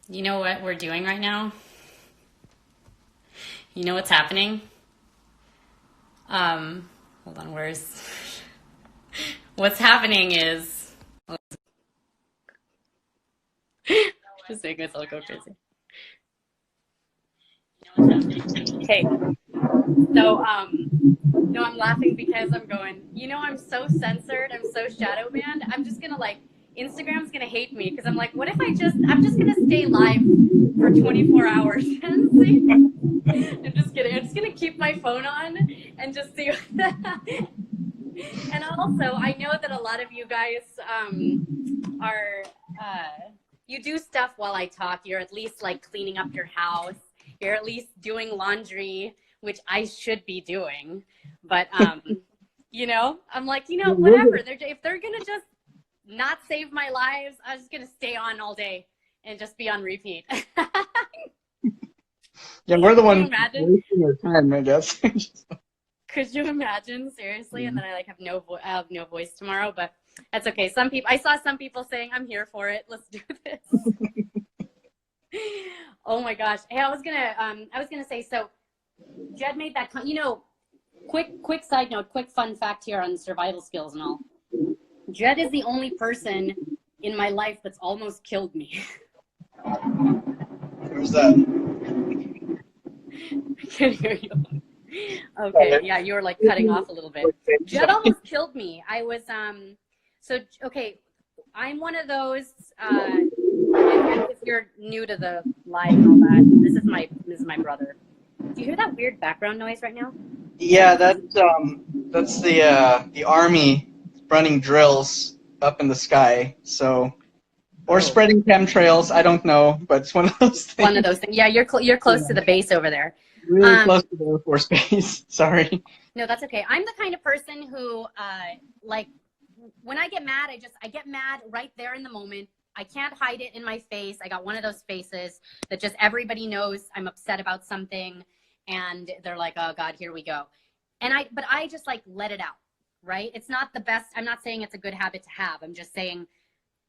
You know what we're doing right now? You know what's happening? Hold on, where's what's happening is just making myself go crazy. Okay, so no, I'm laughing because I'm going, I'm so censored, I'm so shadow banned. I'm just gonna like Instagram's gonna hate me because I'm like, what if I'm just gonna stay live for 24 hours and see. I'm just kidding. I'm just gonna keep my phone on and just see. And also, I know that a lot of you guys are you do stuff while I talk. You're at least like cleaning up your house. You're at least doing laundry, which I should be doing. But I'm like, whatever. If they're gonna just not save my lives, I'm just gonna stay on all day and just be on repeat. Yeah, we're the Can you ones imagine? wasting our time, I guess. Could you imagine seriously? And then I like have I have no voice tomorrow, but that's okay. I saw some people saying I'm here for it. Let's do this. Oh my gosh. Hey, I was gonna say, so Jed made that quick side note, quick fun fact here on survival skills and all. Jed is the only person in my life that's almost killed me. Who's that? I can hear you. Okay, yeah, you were like cutting off a little bit. Jed almost killed me. I was so okay, I'm one of those if you're new to the live and all that, this is my brother. Do you hear that weird background noise right now? Yeah, that's the army running drills up in the sky. So, or spreading chemtrails. I don't know, but it's one of those things. One of those things. Yeah, you're close to the base over there. Really close to the Air Force Base. Sorry. No, that's okay. I'm the kind of person who like when I get mad, I get mad right there in the moment. I can't hide it in my face. I got one of those faces that just everybody knows I'm upset about something and they're like, "Oh God, here we go." But I just like let it out, right? It's not the best. I'm not saying it's a good habit to have. I'm just saying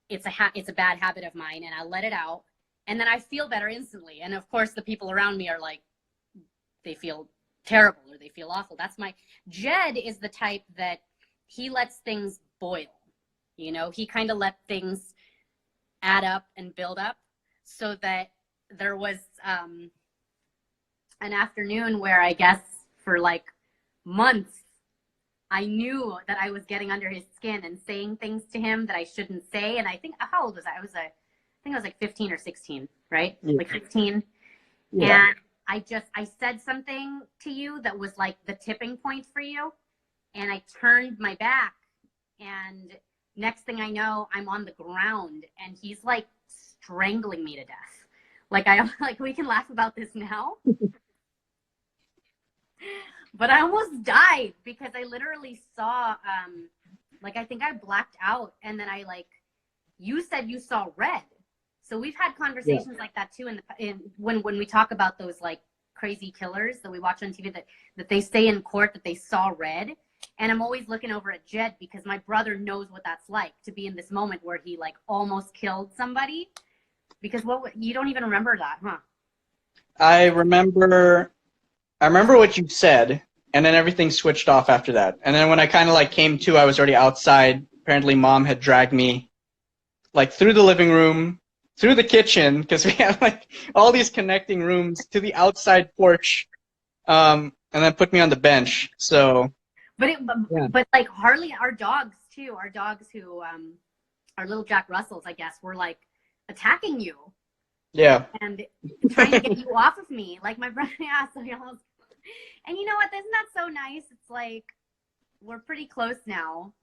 it's a bad habit of mine, and I let it out, and then I feel better instantly. And of course, the people around me are like, they feel terrible or they feel awful. That's my Jed is the type that he lets things boil. He kind of let things add up and build up, so that there was an afternoon where I guess for like months I knew that I was getting under his skin and saying things to him that I shouldn't say. And I think, how old was I? I think I was like 15 or 16, right? Yeah. Like 15. Yeah. And I said something to you that was like the tipping point for you. And I turned my back, and next thing I know, I'm on the ground and he's like strangling me to death. Like like we can laugh about this now. But I almost died because I literally saw like I think I blacked out, and then you said you saw red. So we've had conversations like that too when we talk about those like crazy killers that we watch on TV that they say in court that they saw red. And I'm always looking over at Jed because my brother knows what that's like to be in this moment where he like almost killed somebody. Because you don't even remember that, huh? I remember what you said, and then everything switched off after that. And then when I kind of like came to, I was already outside. Apparently, Mom had dragged me like through the living room, through the kitchen, because we have like all these connecting rooms, to the outside porch, and then put me on the bench. So, But like Harley, our dogs who our little Jack Russells, I guess, were like attacking you. Yeah. And trying to get you off of me. Like my brother, yeah, so and you know what? Isn't that so nice? It's like we're pretty close now.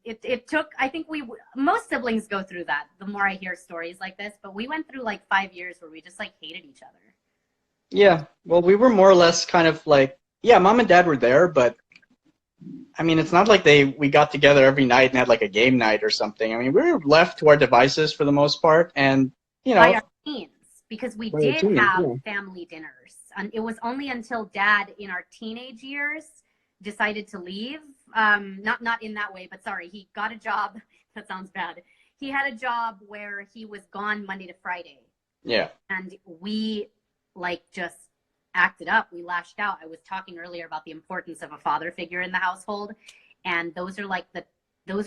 It took, I think most siblings go through that. The more I hear stories like this, but we went through like 5 years where we just like hated each other. Yeah. Well, we were more or less kind of like, yeah, Mom and Dad were there, but I mean, it's not like we got together every night and had like a game night or something. I mean, we were left to our devices for the most part, and By our teens, because we did have yeah. family dinners. And it was only until Dad in our teenage years decided to leave. Not in that way, but sorry, he got a job. That sounds bad. He had a job where he was gone Monday to Friday. Yeah. And we like just acted up. We lashed out. I was talking earlier about the importance of a father figure in the household. And those are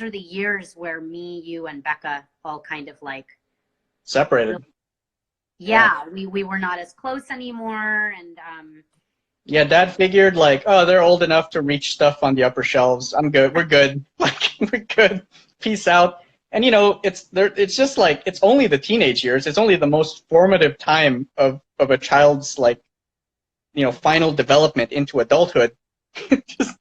the years where me, you, and Becca all kind of like, Separated. yeah, we were not as close anymore. And Yeah, Dad figured like, oh, they're old enough to reach stuff on the upper shelves. I'm good. We're good. Like, we're good. Peace out. And you know, it's there. It's just like it's only the teenage years. It's only the most formative time of a child's like, you know, final development into adulthood. Just,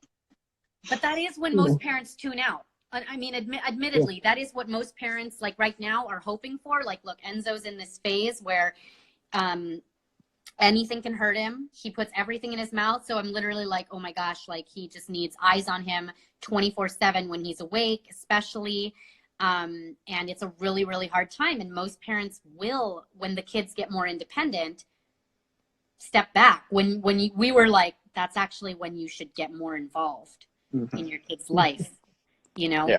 but that is when most parents tune out. I mean, admittedly, that is what most parents like right now are hoping for. Like, look, Enzo's in this phase where anything can hurt him. He puts everything in his mouth. So I'm literally like, oh my gosh, like he just needs eyes on him 24/7 when he's awake, especially. And it's a really, really hard time. And most parents will, when the kids get more independent, step back. We were like, that's actually when you should get more involved in your kid's life, you know? yeah.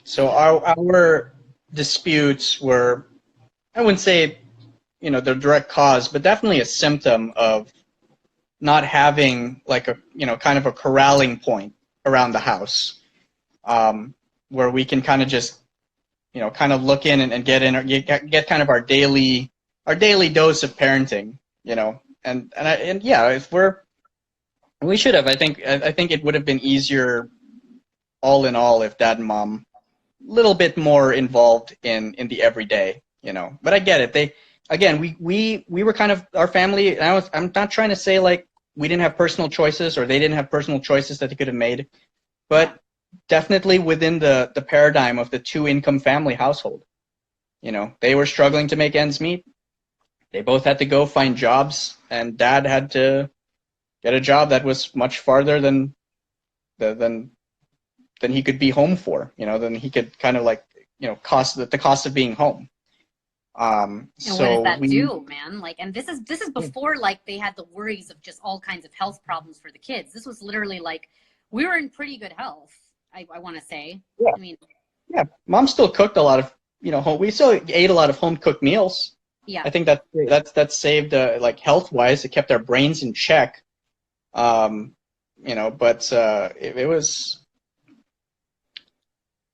So our disputes were, I wouldn't say, you know, the direct cause, but definitely a symptom of not having like a, you know, kind of a corralling point around the house, where we can kind of just, you know, kind of look in and get in, or get kind of our daily dose of parenting, you know, and yeah, if we should have, I think it would have been easier all in all if Dad and Mom a little bit more involved in the everyday, you know. But I get it. We were kind of our family. And I'm not trying to say like we didn't have personal choices or they didn't have personal choices that they could have made, but definitely within the paradigm of the two-income family household. You know, they were struggling to make ends meet. They both had to go find jobs, and Dad had to get a job that was much farther than he could be home for. You know, than he could kind of like, you know, the cost of being home. And what does that do, man? Like, and this is before like they had the worries of just all kinds of health problems for the kids. This was literally like we were in pretty good health. I want to say. Yeah. I mean, yeah, Mom still cooked a lot of, you know, we still ate a lot of home cooked meals. yeah. I think that saved like health wise. It kept our brains in check. You know, but it was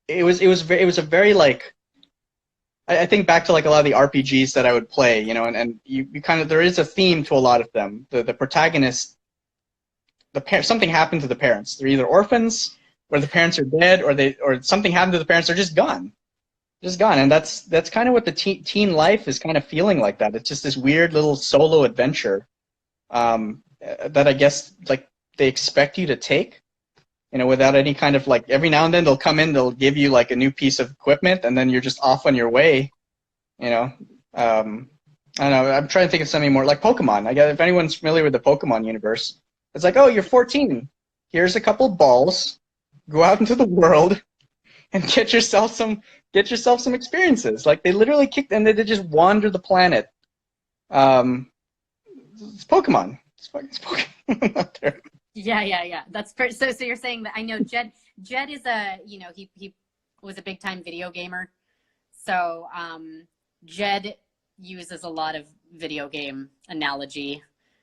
a very like. I think back to like a lot of the RPGs that I would play, you know, and you kind of, there is a theme to a lot of them. The protagonist, something happened to the parents. They're either orphans, or the parents are dead, or something happened to the parents. They're just gone, and that's kind of what the teen life is kind of feeling like. That it's just this weird little solo adventure that I guess like they expect you to take, you know, without any kind of like, every now and then they'll come in, they'll give you like a new piece of equipment, and then you're just off on your way, you know. I don't know. I'm trying to think of something more like Pokemon. I guess if anyone's familiar with the Pokemon universe, it's like, oh, you're 14. Here's a couple balls. Go out into the world and get yourself some experiences. Like they literally kicked and they just wander the planet. It's Pokemon. It's Pokemon out there. Yeah. That's so you're saying that I know Jed is he was a big time video gamer. So Jed uses a lot of video game analogy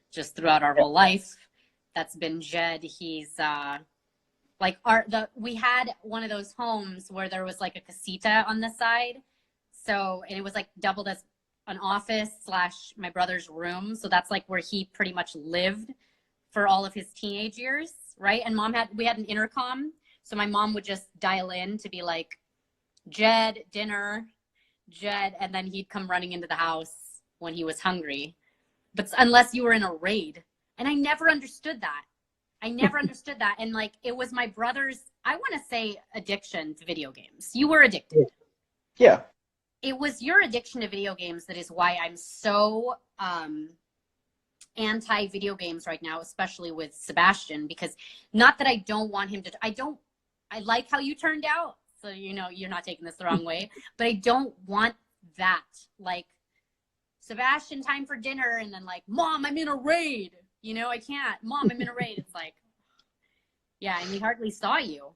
just throughout our whole life. That's been Jed. He's like we had one of those homes where there was like a casita on the side. So, and it was like doubled as an office / my brother's room. So that's like where he pretty much lived for all of his teenage years, right? And we had an intercom. So my mom would just dial in to be like, Jed, dinner, Jed, and then he'd come running into the house when he was hungry. But unless you were in a raid. And I never understood that. And like, it was my brother's, I want to say, addiction to video games. You were addicted. Yeah. It was your addiction to video games that is why I'm so anti video games right now, especially with Sebastian, because not that I don't want him to, I like how you turned out. So, you know, you're not taking this the wrong way, but I don't want that. Like, Sebastian, time for dinner. And then like, Mom, I'm in a raid. You know, I can't. Mom, I'm in a raid. It's like, yeah, and we hardly saw you.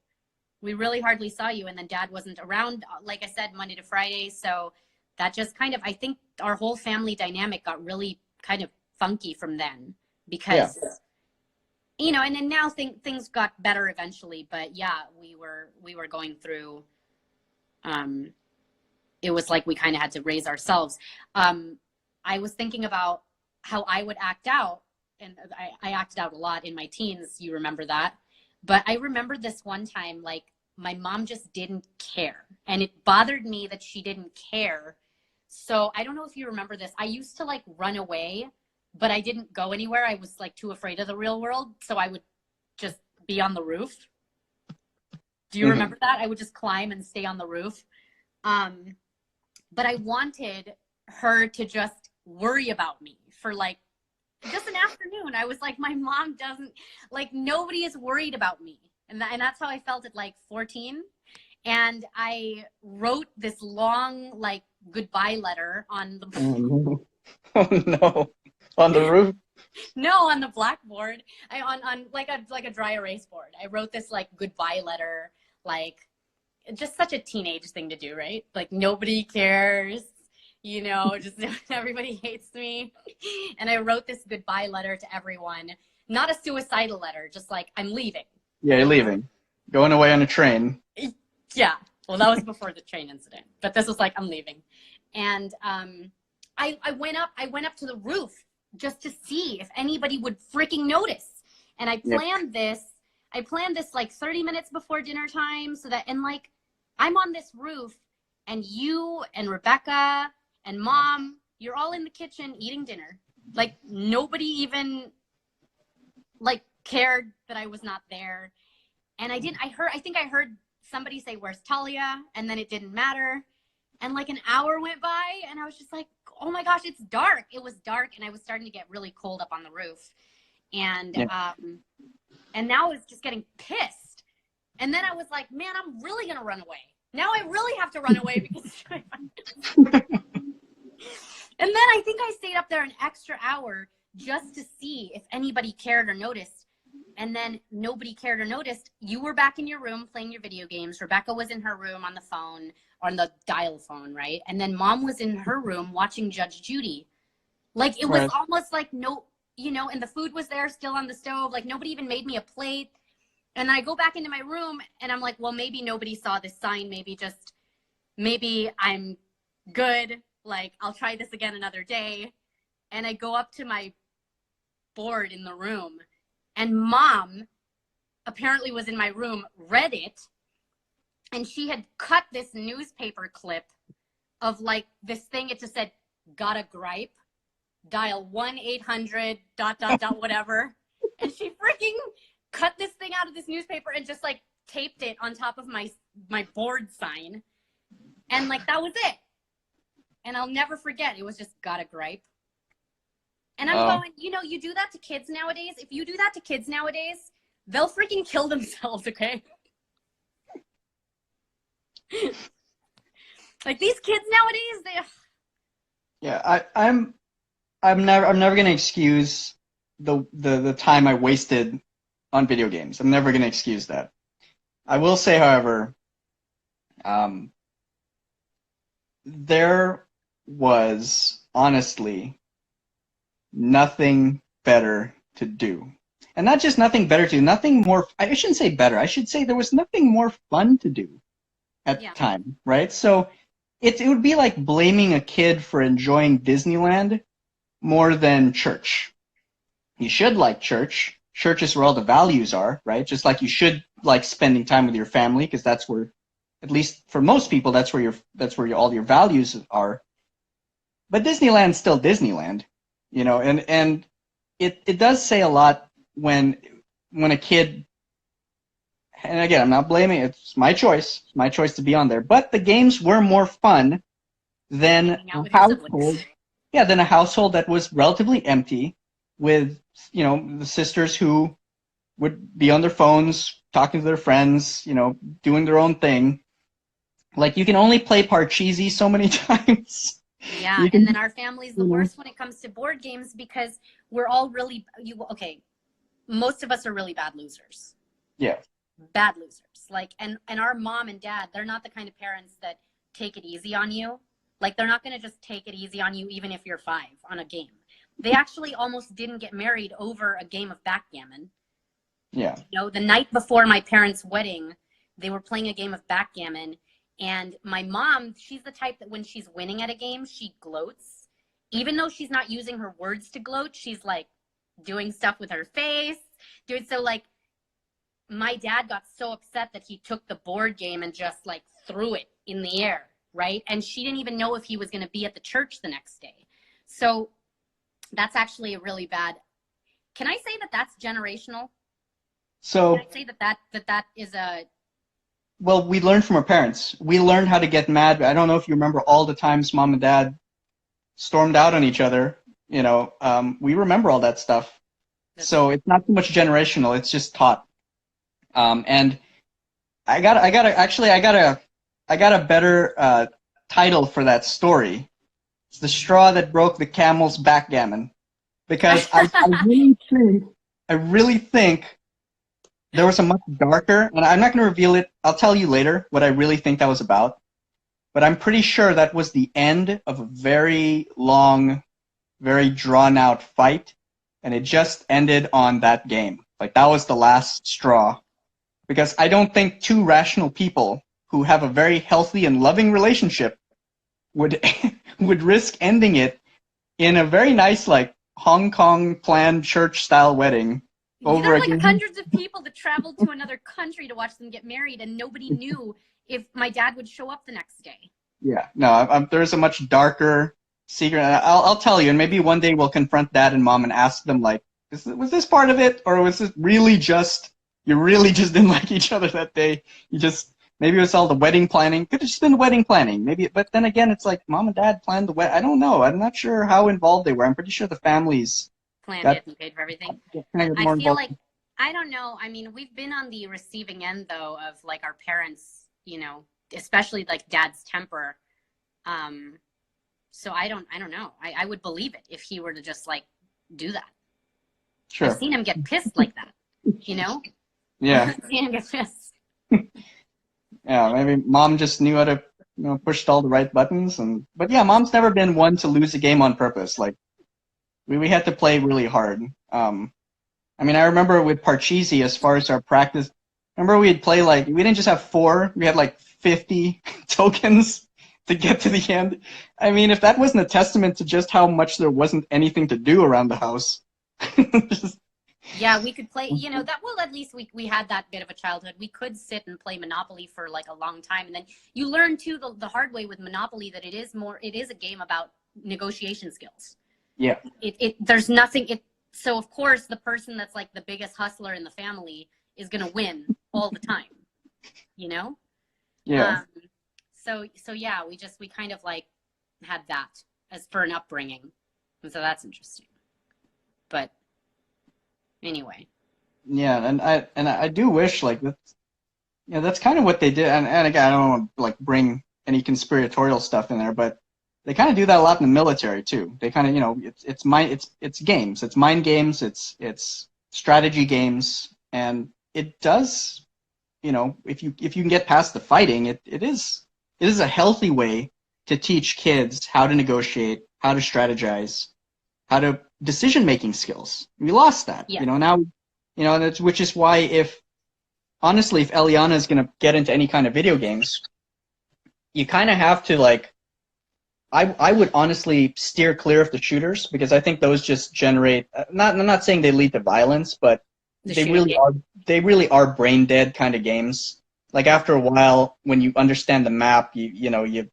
We really hardly saw you. And then Dad wasn't around, like I said, Monday to Friday. So that just kind of, I think our whole family dynamic got really kind of funky from then because, you know, and then now things got better eventually, but yeah, we were going through, it was like we kind of had to raise ourselves. I was thinking about how I would act out, and I acted out a lot in my teens. You remember that? But I remember this one time, like, my mom just didn't care. And it bothered me that she didn't care. So I don't know if you remember this. I used to like run away, but I didn't go anywhere. I was like too afraid of the real world. So I would just be on the roof. Do you remember that? I would just climb and stay on the roof. But I wanted her to just worry about me for like just an afternoon. I was like, my mom doesn't, like, nobody is worried about me. And that's how I felt at like 14. And I wrote this long, like, goodbye letter on the Oh no. On the roof? No, on the blackboard. On like a dry erase board. I wrote this like goodbye letter, like, just such a teenage thing to do, right? Like, nobody cares, you know, just everybody hates me. And I wrote this goodbye letter to everyone. Not a suicidal letter, just like, I'm leaving. Yeah, you're leaving. Going away on a train. Yeah. Well, that was before the train incident. But this was like, I'm leaving. And I went up to the roof just to see if anybody would freaking notice. And I planned this. I planned this like 30 minutes before dinner time so that, and like, I'm on this roof and you and Rebecca and Mom, you're all in the kitchen eating dinner. Like, nobody even like cared that I was not there. And I think I heard somebody say, where's Talia? And then it didn't matter. And like an hour went by and I was just like, oh my gosh, it's dark. It was dark and I was starting to get really cold up on the roof. And now I was just getting pissed. And then I was like, man, I'm really going to run away. Now I really have to run away because and then I think I stayed up there an extra hour just to see if anybody cared or noticed. And then nobody cared or noticed. You were back in your room playing your video games. Rebecca was in her room on the phone, on the dial phone, right? And then Mom was in her room watching Judge Judy. Like, it was almost like no, you know, and the food was there still on the stove. Like, nobody even made me a plate. And then I go back into my room and I'm like, well, maybe nobody saw this sign. Maybe I'm good. Like, I'll try this again another day. And I go up to my board in the room and Mom apparently was in my room, read it. And she had cut this newspaper clip of like this thing. It just said, got a gripe, dial 1-800 ... whatever. And she freaking cut this thing out of this newspaper and just like taped it on top of my board sign. And like, that was it. And I'll never forget. It was just got a gripe. And I'm going, you know, you do that to kids nowadays. If you do that to kids nowadays, they'll freaking kill themselves, okay? Like, these kids nowadays, Yeah, I'm never gonna excuse the time I wasted on video games. I'm never gonna excuse that. I will say, however, there was honestly nothing better to do. And not just nothing better to do, nothing more, I shouldn't say better, I should say there was nothing more fun to do at the time, right? So it would be like blaming a kid for enjoying Disneyland more than church. You should like church. Church is where all the values are, right? Just like you should like spending time with your family, because that's where, at least for most people, that's where all your values are. But Disneyland's still Disneyland, you know, and it does say a lot when a kid, and again, I'm not blaming, it's my choice. It's my choice to be on there. But the games were more fun than a household. Yeah, than a household that was relatively empty with, you know, the sisters who would be on their phones, talking to their friends, you know, doing their own thing. Like, you can only play Parcheesi so many times. Yeah, and then our family's the worst when it comes to board games because we're all really, most of us are really bad losers. Yeah. Bad losers. Like, and our mom and dad, they're not the kind of parents that take it easy on you. Like, they're not going to just take it easy on you, even if you're 5 on a game. They actually almost didn't get married over a game of backgammon. Yeah. You know, the night before my parents' wedding, they were playing a game of backgammon. And my mom, she's the type that when she's winning at a game, she gloats. Even though she's not using her words to gloat, she's like doing stuff with her face. Dude, so like, my dad got so upset that he took the board game and just like threw it in the air, right? And she didn't even know if he was going to be at the church the next day. So that's actually a really bad. Can I say that that's generational? So Can I say that is a. well, we learned from our parents. We learned how to get mad. I don't know if you remember all the times mom and dad stormed out on each other. You know, we remember all that stuff. So it's not too much generational. It's just taught. And I got a better title for that story. It's the straw that broke the camel's backgammon, because I really think there was a much darker, and I'm not going to reveal it. I'll tell you later what I really think that was about. But I'm pretty sure that was the end of a very long, very drawn out fight, and it just ended on that game. Like, that was the last straw. Because I don't think two rational people who have a very healthy and loving relationship would would risk ending it in a very nice, like, Hong Kong planned church style wedding over There were again. like hundreds of people that traveled to another country to watch them get married, and nobody knew if my dad would show up the next day. Yeah, no, there's a much darker secret. I'll tell you, and maybe one day we'll confront dad and mom and ask them, like, was this part of it, or was this really just, you really just didn't like each other that day? Maybe it was all the wedding planning. Could have just been the wedding planning, maybe. But then again, it's like mom and dad planned the wedding. I don't know. I'm not sure how involved they were. I'm pretty sure the families Planned it and paid for everything. kind of I more feel involved. like, I don't know. I mean, we've been on the receiving end, though, of like our parents, you know, especially like dad's temper. So I don't know. I would believe it if he were to just like do that. Sure. I've seen him get pissed like that, you know? Yeah. I've seen him get pissed. Yeah, maybe mom just knew how to, pushed all the right buttons. But yeah, mom's never been one to lose a game on purpose. Like, we had to play really hard. I mean, I remember with Parcheesi, as far as our practice, remember we'd play, like, we didn't just have 4, we had like 50 tokens to get to the end. I mean, if that wasn't a testament to just how much there wasn't anything to do around the house. Just, Yeah, we could play, you know, that, well, at least we had that bit of a childhood. We could sit and play Monopoly for like a long time. And then you learn too, the hard way with Monopoly, that it is a game about negotiation skills. yeah. There's nothing, so of course the person that's like the biggest hustler in the family is going to win all the time, you know? Yeah. So yeah, we kind of like had that as for an upbringing. And so that's interesting. But anyway. Yeah, and I do wish, like, that's kind of what they did. And again, I don't want to like bring any conspiratorial stuff in there, but they kind of do that a lot in the military too. They kind of, it's games, it's mind games, it's strategy games, and it does, if you can get past the fighting, it is a healthy way to teach kids how to negotiate, how to strategize, how to decision-making skills. We lost that. Yeah. Now, which is why honestly, if Eliana is going to get into any kind of video games, you kind of have to, like, I would honestly steer clear of the shooters, because I think those just generate, I'm not saying they lead to violence, but they really are brain dead kind of games. Like, after a while, when you understand the map, you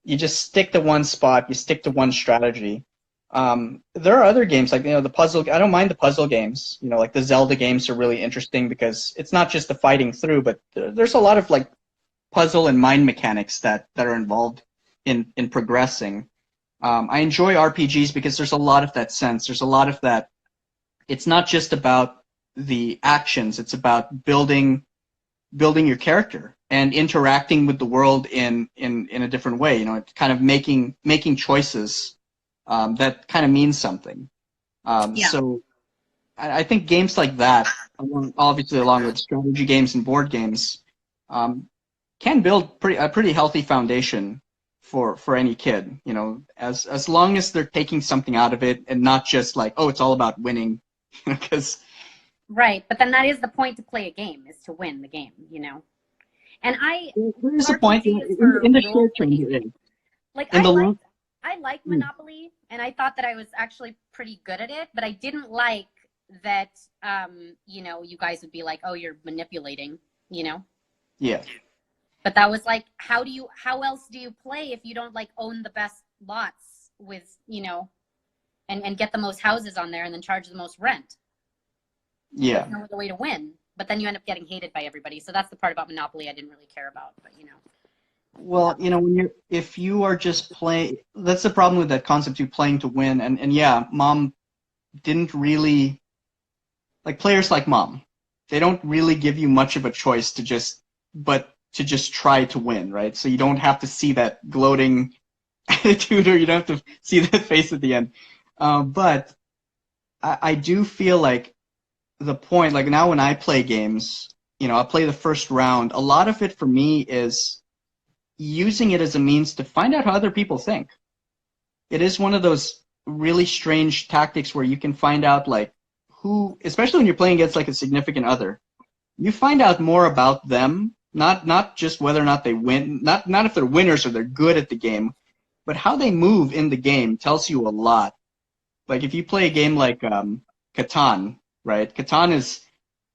just stick to one spot, you stick to one strategy. There are other games, like, the puzzle. I don't mind the puzzle games. Like the Zelda games are really interesting because it's not just the fighting through, but there's a lot of like puzzle and mind mechanics that are involved in progressing. I enjoy RPGs because there's a lot of that sense. There's a lot of that. It's not just about the actions. It's about building your character and interacting with the world in a different way. Kind of making choices that kind of means something. So I think games like that, obviously along with strategy games and board games, can build a pretty healthy foundation for any kid, you know, as long as they're taking something out of it and not just like, oh, it's all about winning, because Right, but then that is the point to play a game, is to win the game, you know. And there is a point RPG is for in the role short term. playing. There is. Like In the long, I like Monopoly, and I thought that I was actually pretty good at it, but I didn't like that. You know, you guys would be like, "Oh, you're manipulating," you know. yeah, But that was like, how else do you play if you don't like own the best lots with, you know, and get the most houses on there and then charge the most rent? yeah. There's no other way to win. But then you end up getting hated by everybody. So that's the part about Monopoly I didn't really care about. But you know. Well, you know, if you are just playing, that's the problem with that concept, you playing to win. And yeah, mom didn't really, like players like mom, they don't really give you much of a choice but to just try to win, right? So you don't have to see that gloating attitude, or you don't have to see that face at the end. But I do feel like the point, like now when I play games, you know, I'll play the first round. A lot of it for me is using it as a means to find out how other people think. It is one of those really strange tactics where you can find out like who, especially when you're playing against like a significant other, you find out more about them, not just whether or not they win, not if they're winners or they're good at the game, but how they move in the game tells you a lot. Like if you play a game like Catan, right? Catan is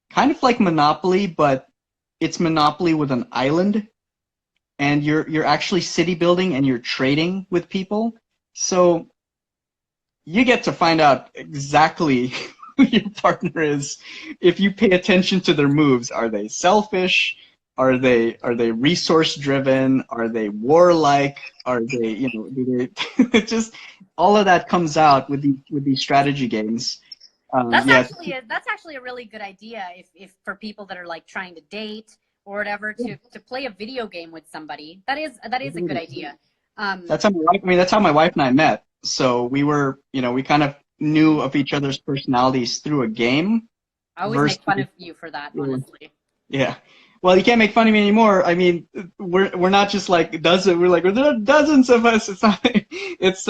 kind of like Monopoly, but it's Monopoly with an island, and you're actually city building and you're trading with people. So you get to find out exactly who your partner is if you pay attention to their moves. Are they selfish? Are they resource driven? Are they warlike? Are they, you know, do they just all of that comes out with these strategy games. That's yeah. actually a really good idea if for people that are like trying to date or whatever, to play a video game with somebody. That is a good idea. That's how that's how my wife and I met. So we were, you know, we kind of knew of each other's personalities through a game. I always make fun of you for that, honestly. Yeah. Well, you can't make fun of me anymore. I mean, we're not just like dozens. We're like, there are dozens of us. It's not. It's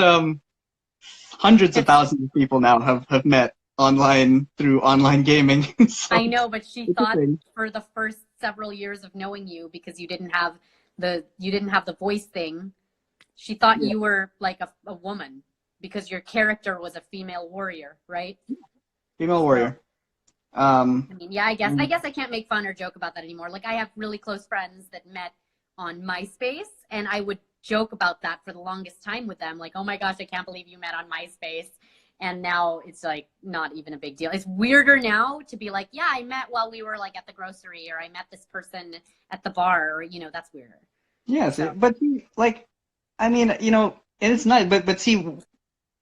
hundreds of thousands of people now have met online through online gaming. So I know, but she thought for the first several years of knowing you, because you didn't have the voice thing, she thought you were like a woman because your character was a female warrior, right? Female warrior. I mean, yeah, I guess I can't make fun or joke about that anymore. Like I have really close friends that met on MySpace, and I would joke about that for the longest time with them. Like, oh my gosh, I can't believe you met on MySpace. And now it's like not even a big deal. It's weirder now to be like, yeah, I met while we were like at the grocery, or I met this person at the bar, or, you know, that's weirder. Yes, so. But like, I mean, you know, it's nice, but see,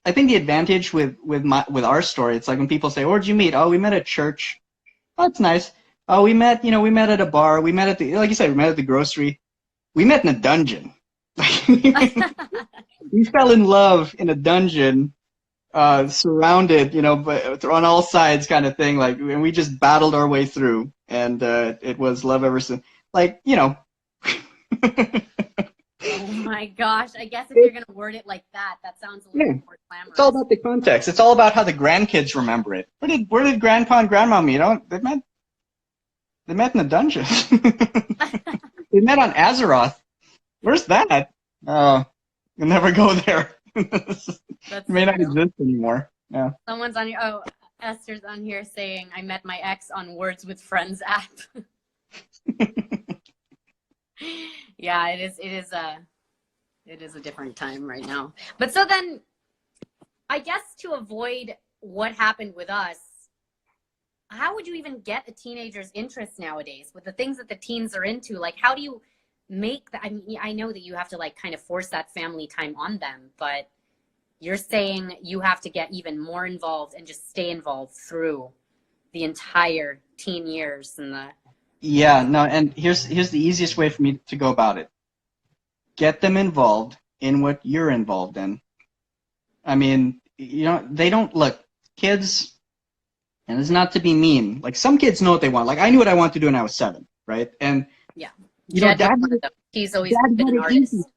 I think the advantage with our story, it's like when people say, "Where'd you meet?" "Oh, we met at church." "Oh, that's nice." "Oh, we met at a bar. We met at the," like you said, we met at the grocery. We met in a dungeon. We fell in love in a dungeon, surrounded, you know, but on all sides, kind of thing. Like, and we just battled our way through, and it was love ever since. Like, you know. Oh my gosh! I guess if you're gonna word it like that, that sounds a little more glamorous. It's all about the context. It's all about how the grandkids remember it. Where did Grandpa and Grandma meet? Oh, they met in a dungeon. They met on Azeroth. Where's that? Oh, you'll never go there. It may not exist anymore. Yeah. Someone's on here. Oh, Esther's on here saying, "I met my ex on Words with Friends app." Yeah, it is a different time right now. But so then, I guess to avoid what happened with us, how would you even get a teenager's interest nowadays with the things that the teens are into? Like, how do you make that? I mean, I know that you have to like kind of force that family time on them, but you're saying you have to get even more involved and just stay involved through the entire teen years and the. Yeah, no, and here's the easiest way for me to go about it. Get them involved in what you're involved in. I mean, you know, they don't look, kids, and it's not to be mean. Like, some kids know what they want. Like, I knew what I wanted to do when I was 7, right? And yeah, you know, Dad, he's always been an artist.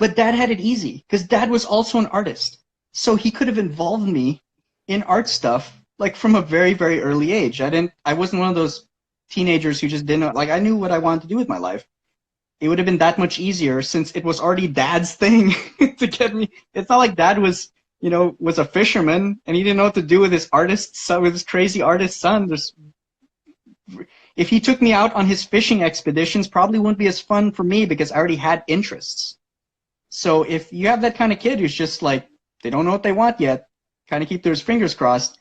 But Dad had it easy because Dad was also an artist. So he could have involved me in art stuff like from a very, very early age. I wasn't one of those teenagers who just didn't know, like I knew what I wanted to do with my life. It would have been that much easier since it was already Dad's thing to get me. It's not like Dad was, was a fisherman and he didn't know what to do with his artist son, with his crazy artist son. If he took me out on his fishing expeditions, probably wouldn't be as fun for me because I already had interests. So if you have that kind of kid who's just like, they don't know what they want yet, kind of keep their fingers crossed,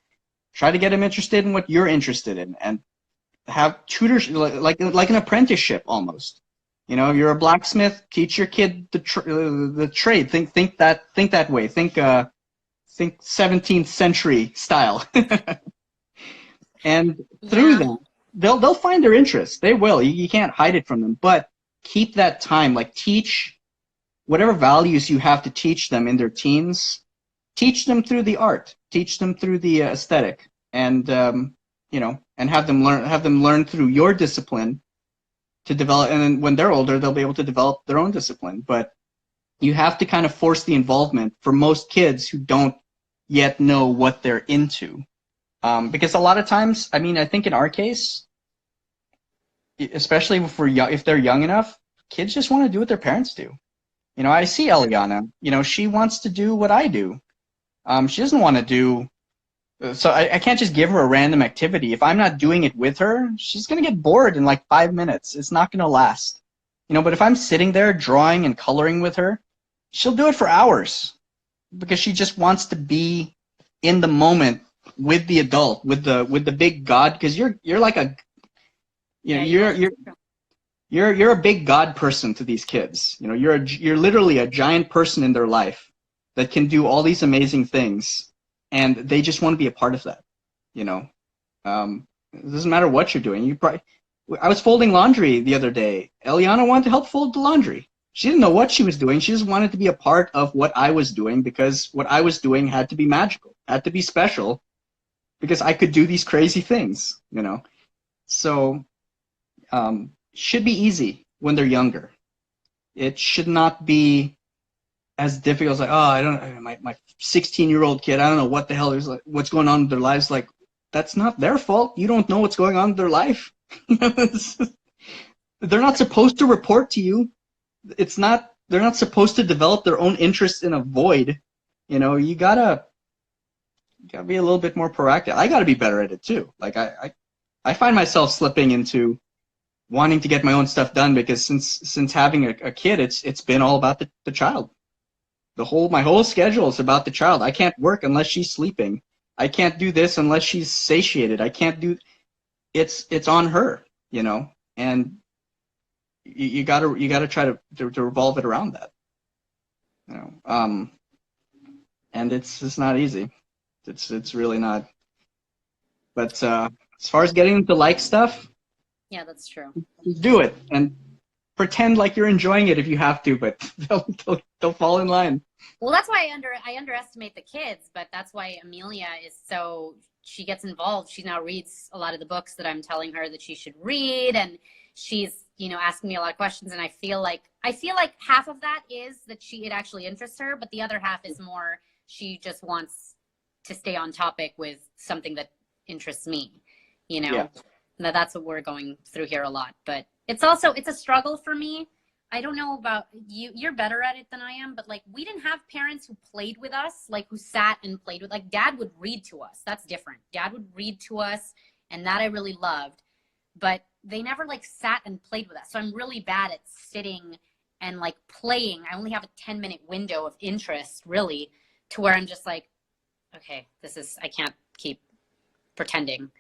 try to get them interested in what you're interested in and have tutors, like an apprenticeship almost. You're a blacksmith, teach your kid the trade. Think that way. Think 17th century style. And through that, they'll find their interest. They will. You can't hide it from them. But keep that time. Like teach whatever values you have to teach them in their teens. Teach them through the art. Teach them through the aesthetic, and and have them learn through your discipline to develop. And then when they're older, they'll be able to develop their own discipline. But you have to kind of force the involvement for most kids who don't yet know what they're into. Because a lot of times, I mean, I think in our case, especially if they're young enough, kids just want to do what their parents do. I see Eliana. She wants to do what I do. She doesn't want to do. So I can't just give her a random activity. If I'm not doing it with her, she's gonna get bored in like 5 minutes. It's not gonna last. But if I'm sitting there drawing and coloring with her, she'll do it for hours because she just wants to be in the moment with the adult, with the big God. Because you're like a, you're a big God person to these kids. You're literally a giant person in their life that can do all these amazing things, and they just want to be a part of that. It doesn't matter what you're doing. I was folding laundry the other day. Eliana wanted to help fold the laundry. She didn't know what she was doing. She just wanted to be a part of what I was doing because what I was doing had to be magical, had to be special, because I could do these crazy things. So should be easy when they're younger. It should not be as difficult as like, oh, my 16-year-old kid, I don't know what the hell is, like, what's going on in their lives. Like, that's not their fault. You don't know what's going on in their life. They're not supposed to report to you. They're not supposed to develop their own interests in a void. You gotta be a little bit more proactive. I gotta be better at it too. Like I find myself slipping into wanting to get my own stuff done because since having a kid, it's been all about the child. My whole schedule is about the child. I can't work unless she's sleeping. I can't do this unless she's satiated. I can't do. It's on her, and you gotta try to revolve it around that, and it's not easy. It's really not. But as far as getting them to like stuff, yeah, that's true. Do it and pretend like you're enjoying it if you have to, but they'll fall in line. Well, that's why I underestimate the kids, but that's why Amelia she gets involved. She now reads a lot of the books that I'm telling her that she should read, and she's asking me a lot of questions, and I feel like half of that is that it actually interests her, but the other half is more she just wants to stay on topic with something that interests me, Yeah. Now that's what we're going through here a lot, but it's a struggle for me. I don't know about you. You're better at it than I am, but like we didn't have parents who played with us, like who sat and played with. Like Dad would read to us. That's different. Dad would read to us, and that I really loved. But they never like sat and played with us. So I'm really bad at sitting and like playing. I only have a 10-minute window of interest, really, to where I'm just like, okay, I can't keep pretending.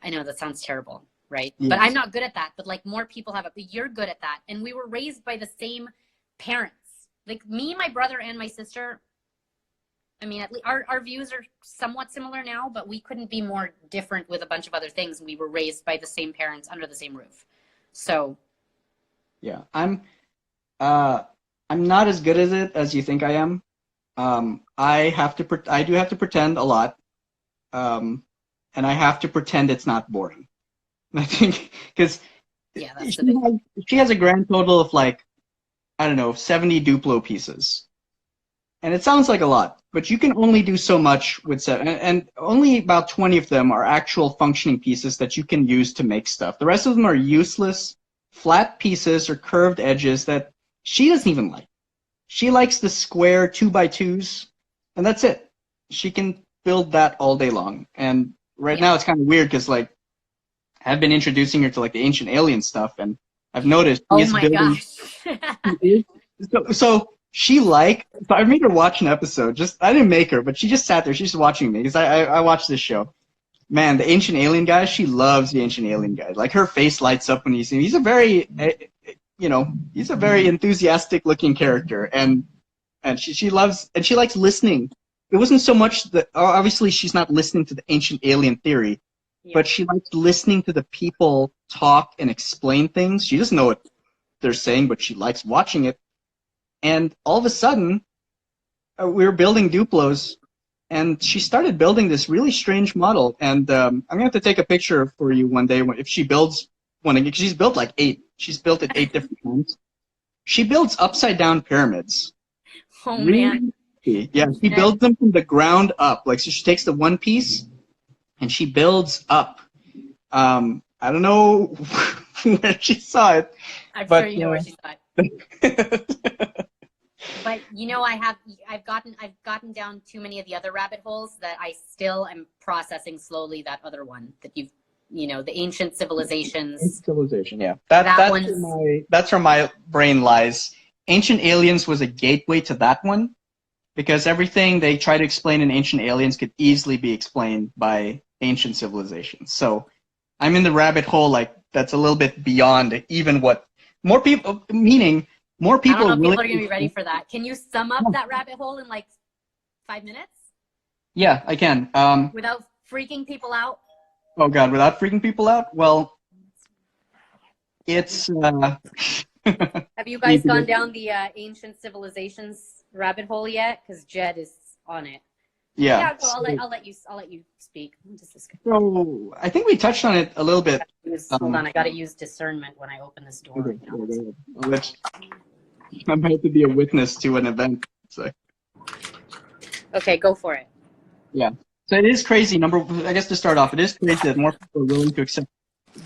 I know that sounds terrible, right? Yes. But I'm not good at that. But like more people have it. But you're good at that. And we were raised by the same parents. Like me, my brother, and my sister. I mean, at least our views are somewhat similar now, but we couldn't be more different with a bunch of other things. We were raised by the same parents under the same roof. So. Yeah, I'm not as good at it as you think I am. I do have to pretend a lot. And I have to pretend it's not boring. I think because she has a grand total of like I don't know, 70 Duplo pieces. And it sounds like a lot, but you can only do so much with 7, and only about 20 of them are actual functioning pieces that you can use to make stuff. The rest of them are useless, flat pieces or curved edges that she doesn't even like. She likes the square 2x2s, and that's it. She can build that all day long. And right now it's kind of weird because like I've been introducing her to like the Ancient Alien stuff, and I've noticed she Oh is my building. gosh. So I made her watch an episode. I didn't make her, but she just sat there. She's just watching me because I watched this show. Man, the Ancient Alien guy, she loves the Ancient Alien guy. Like her face lights up when you see him. He's a very, he's a very enthusiastic looking character, and she loves and she likes listening. It wasn't so much that obviously she's not listening to the Ancient Alien theory, but she likes listening to the people talk and explain things. She doesn't know what they're saying, but she likes watching it. And all of a sudden, we were building Duplos, and she started building this really strange model. And I'm going to have to take a picture for you one day if she builds one again, because she's built like 8. She's built it 8 different times. She builds upside-down pyramids. Oh, Really? man. Yeah, she builds them from the ground up. Like, so she takes the one piece, and she builds up. I don't know where she saw it. I'm sure you know where she saw it. But you know, I've gotten down too many of the other rabbit holes that I still am processing slowly. That other one that the ancient civilizations. Civilization, yeah. That's where my brain lies. Ancient Aliens was a gateway to that one, because everything they try to explain in Ancient Aliens could easily be explained by ancient civilizations. So I'm in the rabbit hole like that's a little bit beyond even what more people, meaning more people. I don't know if people are going to be ready for that. Can you sum up that rabbit hole in like 5 minutes? Yeah, I can. Without freaking people out? Oh God, without freaking people out? Well, it's... Have you guys gone down the ancient civilizations rabbit hole yet? Because Jed is on it. Yeah. So I'll let you speak. So I think we touched on it a little bit. Hold on, I gotta use discernment when I open this door. Okay, I'm about to be a witness to an event. So. Okay, go for it. Yeah. So it is crazy. I guess to start off, it is crazy that more people are willing to accept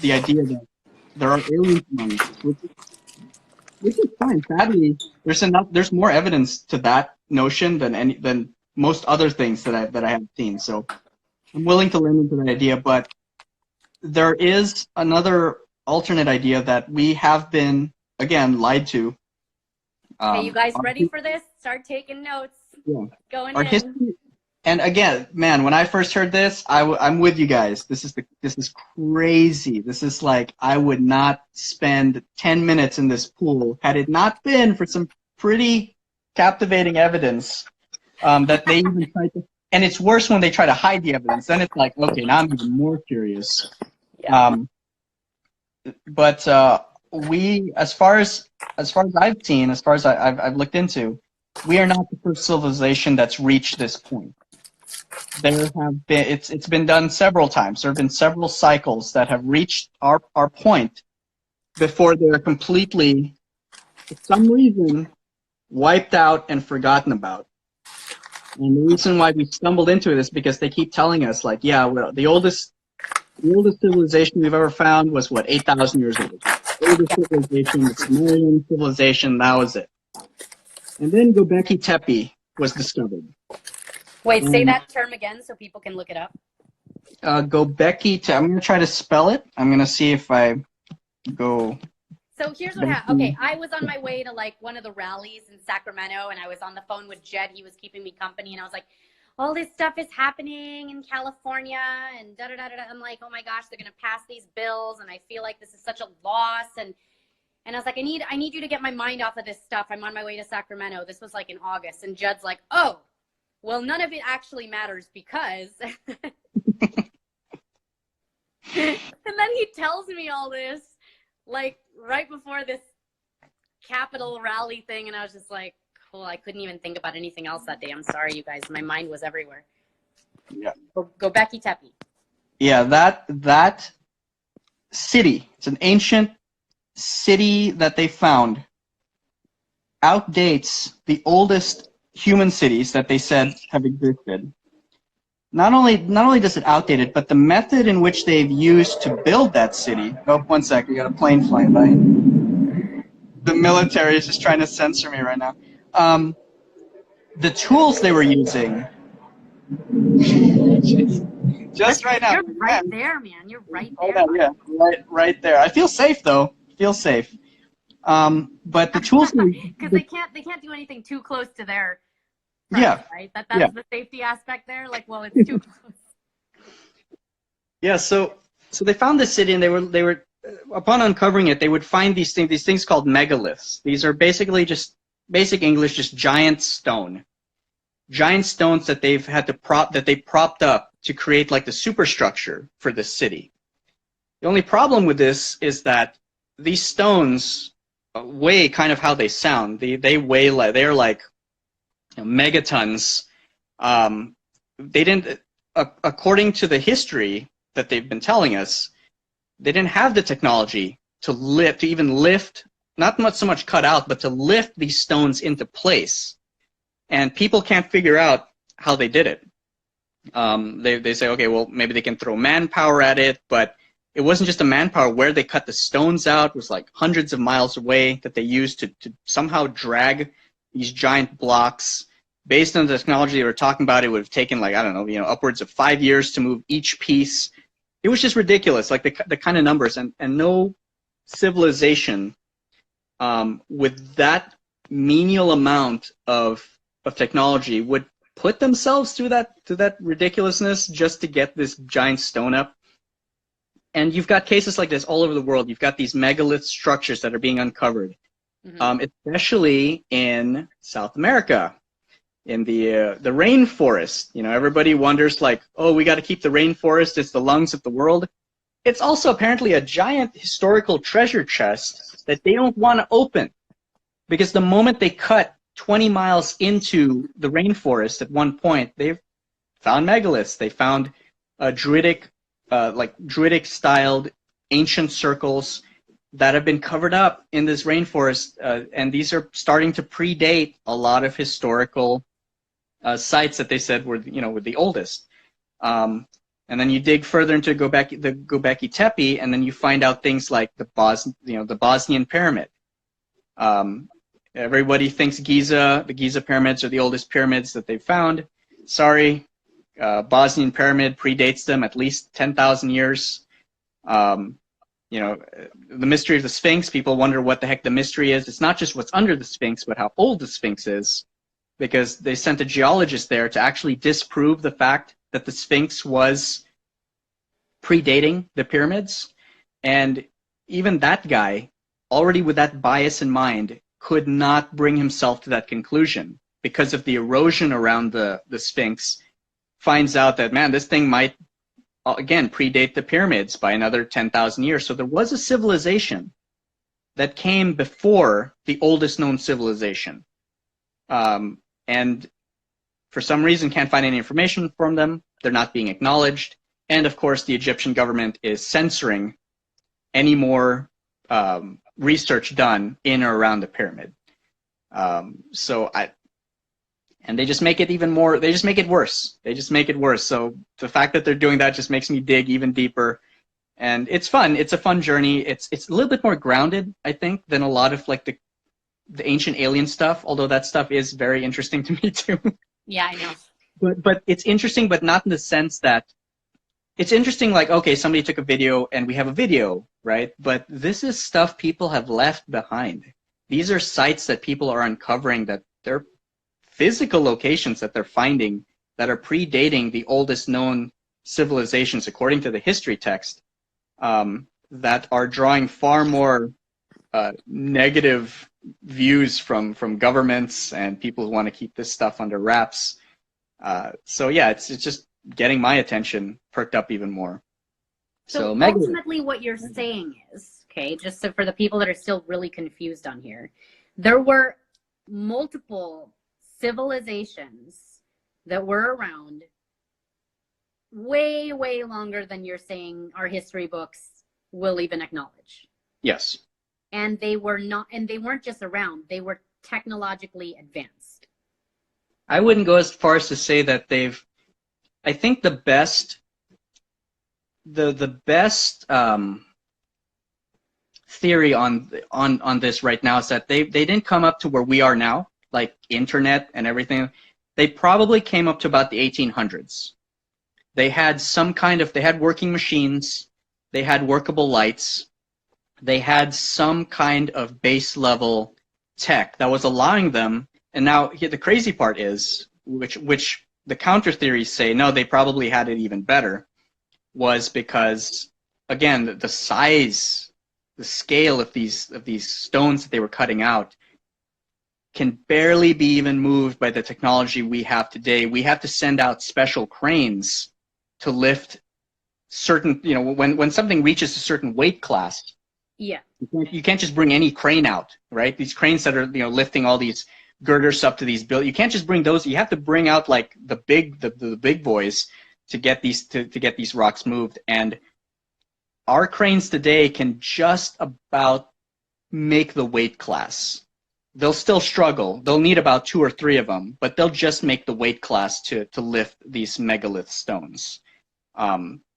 the idea that there are aliens among us, which is fine. Sadly, there's more evidence to that notion than most other things that I have seen. So I'm willing to lean into that idea, but there is another alternate idea that we have been, again, lied to. Okay, you guys ready for this? Start taking notes. Yeah. Going our in. History, and again, man, when I first heard this, I'm with you guys. This is crazy. This is like, I would not spend 10 minutes in this pool had it not been for some pretty captivating evidence that they even tried to. And it's worse when they try to hide the evidence. Then it's like, okay, now I'm even more curious. Yeah. But we, as far as I've seen, as far as I've looked into, we are not the first civilization that's reached this point. There have been it's been done several times. There have been several cycles that have reached our point before they're completely, for some reason, wiped out and forgotten about. And the reason why we stumbled into it is because they keep telling us, like, yeah, well, the oldest civilization we've ever found was, what, 8,000 years old. The oldest civilization, the Sumerian civilization, that was it. And then Göbekli Tepe was discovered. Wait, say that term again so people can look it up. Göbekli Tepe, I'm going to try to spell it. I'm going to see if I go... So here's what happened. Okay, I was on my way to like one of the rallies in Sacramento, and I was on the phone with Jed. He was keeping me company, and I was like, all this stuff is happening in California, and da-da-da-da-da. I'm like, oh my gosh, they're going to pass these bills, and I feel like this is such a loss. And I was like, I need you to get my mind off of this stuff. I'm on my way to Sacramento. This was like in August. And Jed's like, oh, well, none of it actually matters because... And then he tells me all this, like, right before this Capitol rally thing, and I was just like, cool, I couldn't even think about anything else that day. I'm sorry, you guys. My mind was everywhere. Yeah. Göbekli Tepe. Yeah, that city, it's an ancient city that they found. outdates the oldest human cities that they said have existed. Not only does it outdate it, but the method in which they've used to build that city. Oh, one sec, we got a plane flying by. The military is just trying to censor me right now. The tools they were using. just right now. You're right there, man. You're right there. Oh, yeah, right there. I feel safe though. Feel safe. But the tools because they can't do anything too close to their friends, yeah, right? That's yeah. the safety aspect there. Like, well, it's too close. Yeah, so they found this city, and they were upon uncovering it, they would find these things called megaliths. These are basically just basic English, just giant stones that they've had to propped up to create like the superstructure for this city. The only problem with this is that these stones weigh kind of how they sound. They weigh like they're like megatons. They didn't, according to the history that they've been telling us, they didn't have the technology to even lift, not so much cut out, but to lift these stones into place. And people can't figure out how they did it. They say, okay, well, maybe they can throw manpower at it, but it wasn't just a manpower. Where they cut the stones out was like hundreds of miles away that they used to somehow drag these giant blocks. Based on the technology they were talking about, it would have taken like, I don't know, upwards of 5 years to move each piece. It was just ridiculous, like the kind of numbers, and no civilization with that menial amount of technology would put themselves through that ridiculousness just to get this giant stone up. And you've got cases like this all over the world. You've got these megalith structures that are being uncovered, especially in South America, in the rainforest. Everybody wonders like, oh, we got to keep the rainforest. It's the lungs of the world. It's also apparently a giant historical treasure chest that they don't want to open, because the moment they cut 20 miles into the rainforest at one point, they've found megaliths. They found Druidic styled ancient circles that have been covered up in this rainforest, and these are starting to predate a lot of historical sites that they said were the oldest. And then you dig further into the Göbekli Tepe, and then you find out things like the Bosnian pyramid. Everybody thinks the Giza pyramids are the oldest pyramids that they've found. Sorry, Bosnian pyramid predates them at least 10,000 years. The mystery of the Sphinx, people wonder what the heck the mystery is. It's not just what's under the Sphinx, but how old the Sphinx is, because they sent a geologist there to actually disprove the fact that the Sphinx was predating the pyramids. And even that guy, already with that bias in mind, could not bring himself to that conclusion because of the erosion around the Sphinx. Finds out that, man, this thing might, again, predate the pyramids by another 10,000 years. So there was a civilization that came before the oldest known civilization. And for some reason can't find any information from them. They're not being acknowledged. And of course, the Egyptian government is censoring any more research done in or around the pyramid. And they just make it even more, they just make it worse. So the fact that they're doing that just makes me dig even deeper. And it's fun. It's a fun journey. It's a little bit more grounded, I think, than a lot of like the ancient alien stuff, although that stuff is very interesting to me too. Yeah, I know. But it's interesting, but not in the sense that it's interesting like, okay, somebody took a video and we have a video, right? But this is stuff people have left behind. These are sites that people are uncovering, that they're physical locations that they're finding that are predating the oldest known civilizations, according to the history text, that are drawing far more negative views from governments and people who want to keep this stuff under wraps. So yeah, it's just getting my attention perked up even more. So ultimately what you're saying is, okay, just so for the people that are still really confused on here, there were multiple civilizations that were around way, way longer than you're saying our history books will even acknowledge. Yes. And they weren't just around, they were technologically advanced? I wouldn't go as far as to say that I think the best theory on this right now is that they didn't come up to where we are now, like internet and everything. They probably came up to about the 1800s. They had they had working machines, they had workable lights, they had some kind of base level tech that was allowing them. And now the crazy part is, which the counter theories say, no, they probably had it even better, was because, again, the size, the scale of these stones that they were cutting out can barely be even moved by the technology we have today. We have to send out special cranes to lift certain, when something reaches a certain weight class. Yeah. You can't just bring any crane out, right? These cranes that are, lifting all these girders up to these buildings. You can't just bring those. You have to bring out like the big boys to get these rocks moved. And our cranes today can just about make the weight class. They'll still struggle. They'll need about 2 or 3 of them, but they'll just make the weight class to lift these megalith stones.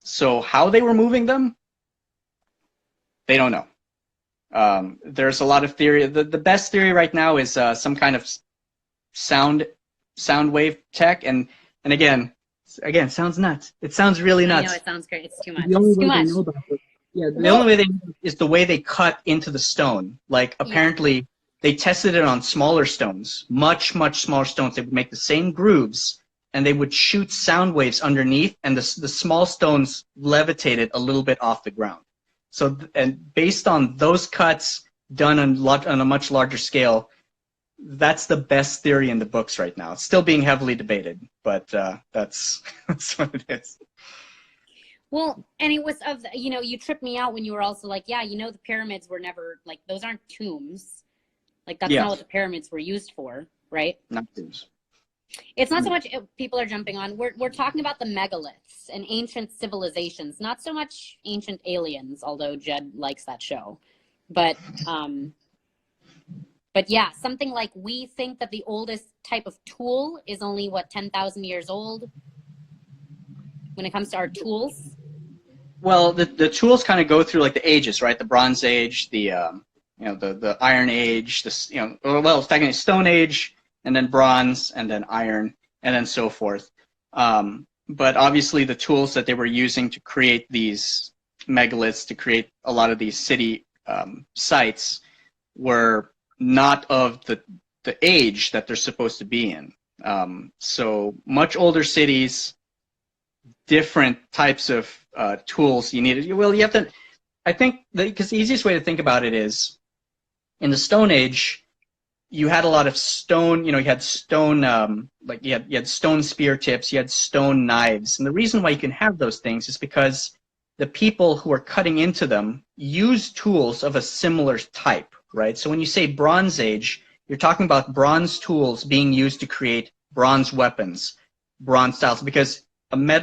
So how they were moving them, they don't know. There's a lot of theory. The best theory right now is some kind of sound wave tech, and again, sounds nuts. It sounds really nuts. I know, it sounds great. It's too much. The only It's too way much. they know about it, the only way they know is the way they cut into the stone. Like apparently they tested it on smaller stones, much smaller stones. They would make the same grooves, and they would shoot sound waves underneath, and the small stones levitated a little bit off the ground. So, and based on those cuts done on a much larger scale, that's the best theory in the books right now. It's still being heavily debated, but that's what it is. Well, and it was you tripped me out when you were also like, the pyramids were never, like, those aren't tombs. Like, that's not what the pyramids were used for, right? Not tombs. It's not so much people are jumping on. We're talking about the megaliths and ancient civilizations, not so much ancient aliens, although Jed likes that show. But yeah, something like, we think that the oldest type of tool is only 10,000 years old when it comes to our tools. Well, the tools kind of go through like the ages, right? The Bronze Age, the Iron Age, technically Stone Age, and then Bronze, and then Iron, and then so forth. But obviously the tools that they were using to create these megaliths, to create a lot of these city sites, were not of the age that they're supposed to be in. So much older cities, different types of tools you needed. Well, you have to, I think, because the easiest way to think about it is, in the Stone Age, you had a lot of stone, you had stone, you had stone spear tips, you had stone knives. And the reason why you can have those things is because the people who are cutting into them use tools of a similar type, right? So when you say Bronze Age, you're talking about bronze tools being used to create bronze weapons, bronze styles, because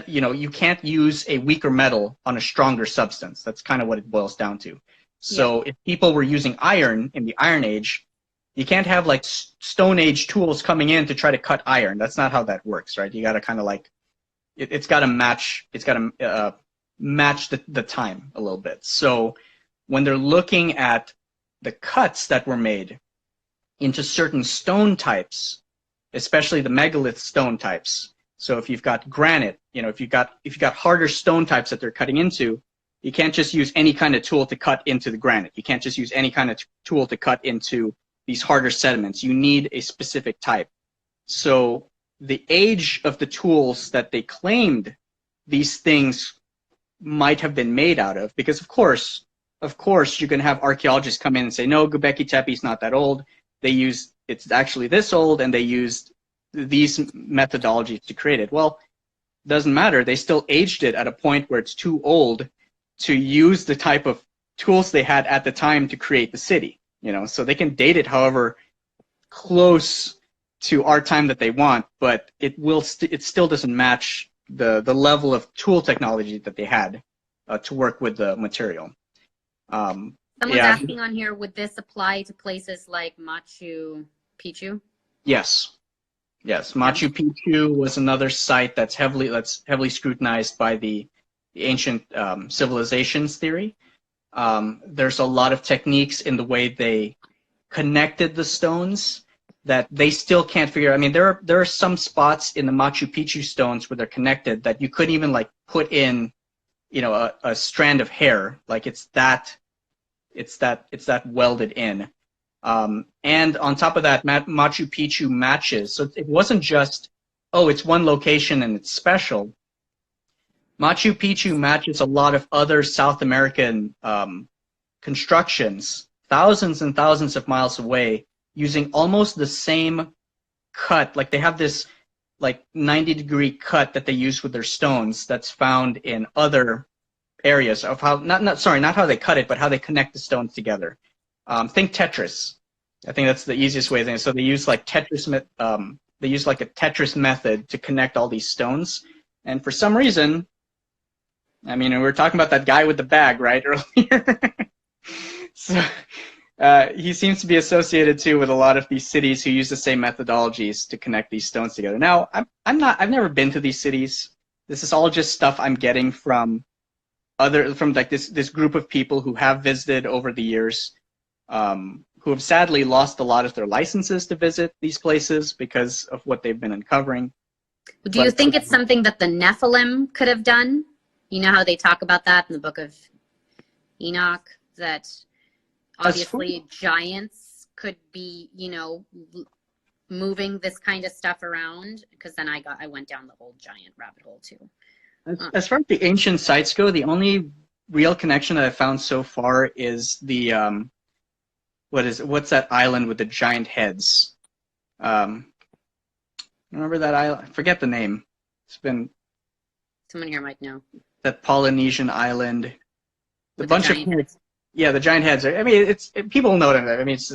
you can't use a weaker metal on a stronger substance. That's kind of what it boils down to. So if people were using iron in the Iron Age, you can't have like Stone Age tools coming in to try to cut iron. That's not how that works, right? You got to kind of like, it's got to match. It's got to match the time a little bit. So when they're looking at the cuts that were made into certain stone types, especially the megalith stone types. So if you've got granite, if you've got harder stone types that they're cutting into, you can't just use any kind of tool to cut into the granite. You can't just use any kind of tool to cut into these harder sediments. You need a specific type. So the age of the tools that they claimed these things might have been made out of, because of course you're going to have archaeologists come in and say, no, Göbekli Tepe is not that old. It's actually this old, and they used these methodologies to create it. Well, it doesn't matter. They still aged it at a point where it's too old to use the type of tools they had at the time to create the city. So they can date it however close to our time that they want, but it still doesn't match the level of tool technology that they had to work with the material. Someone's asking on here, would this apply to places like Machu Picchu? Yes. Yes. Machu Picchu was another site that's heavily scrutinized by the ancient civilizations theory. There's a lot of techniques in the way they connected the stones that they still can't figure out. I mean, there are some spots in the Machu Picchu stones where they're connected that you couldn't even like put in, you know, a strand of hair. Like it's that welded in. And on top of that, Machu Picchu matches. So it wasn't just, oh, it's one location and it's special. Machu Picchu matches a lot of other South American constructions, thousands and thousands of miles away, using almost the same cut. Like they have this like 90-degree cut that they use with their stones that's found in other areas of how, not how they cut it, but how they connect the stones together. Think Tetris. I think that's the easiest way to think. So they use like they use like a Tetris method to connect all these stones. And for some reason, I mean, we were talking about that guy with the bag, right, earlier. So he seems to be associated too with a lot of these cities who use the same methodologies to connect these stones together. Now, I've never been to these cities. This is all just stuff I'm getting from like this group of people who have visited over the years, who have sadly lost a lot of their licenses to visit these places because of what they've been uncovering. Do you think it's something that the Nephilim could have done? You know how they talk about that in the book of Enoch, that obviously giants could be, you know, moving this kind of stuff around, because then I went down the whole giant rabbit hole too. As far as the ancient sites go, the only real connection that I've found so far is the what's that island with the giant heads? Remember that island? I forget the name. It's been someone here might know. That Polynesian island. The bunch of heads. Yeah, the giant heads. I mean, people know them. I mean, it's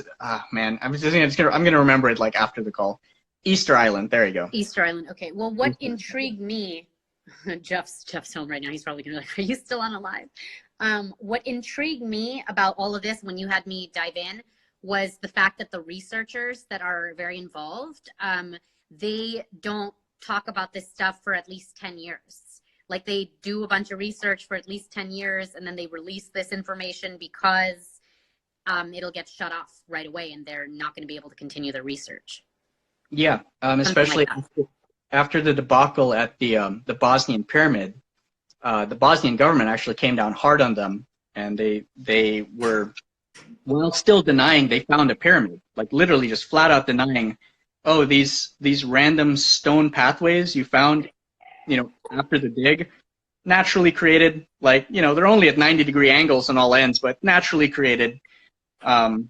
man. I'm gonna remember it like after the call. Easter Island. There you go. Easter Island. Okay. Well, what intrigued me, Jeff's home right now. He's probably gonna be like, "Are you still on alive?" What intrigued me about all of this when you had me dive in was the fact that the researchers that are very involved, they don't talk about this stuff for at least 10 years. Like they do a bunch of research for at least 10 years and then they release this information because it'll get shut off right away and they're not going to be able to continue their research. Yeah, especially like after the debacle at the Bosnian pyramid, the Bosnian government actually came down hard on them, and they were, while still denying they found a pyramid, like literally just flat out denying, oh, these random stone pathways you found, you know, after the dig, naturally created, like, you know, they're only at 90-degree angles on all ends, but naturally created. And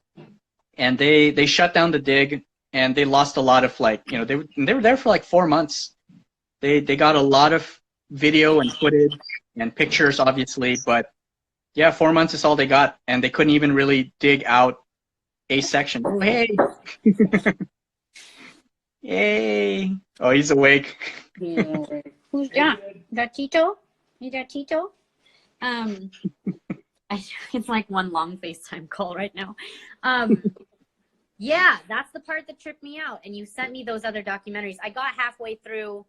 they shut down the dig, and they lost a lot of, like, you know, they were there for like 4 months. They got a lot of video and footage and pictures, obviously, but yeah, 4 months is all they got, and they couldn't even really dig out a section. Oh, hey. Yay. Oh, he's awake. Who's that? Is that Tito? Is that Tito? It's like one long FaceTime call right now. Yeah, that's the part that tripped me out. And you sent me those other documentaries. I got halfway through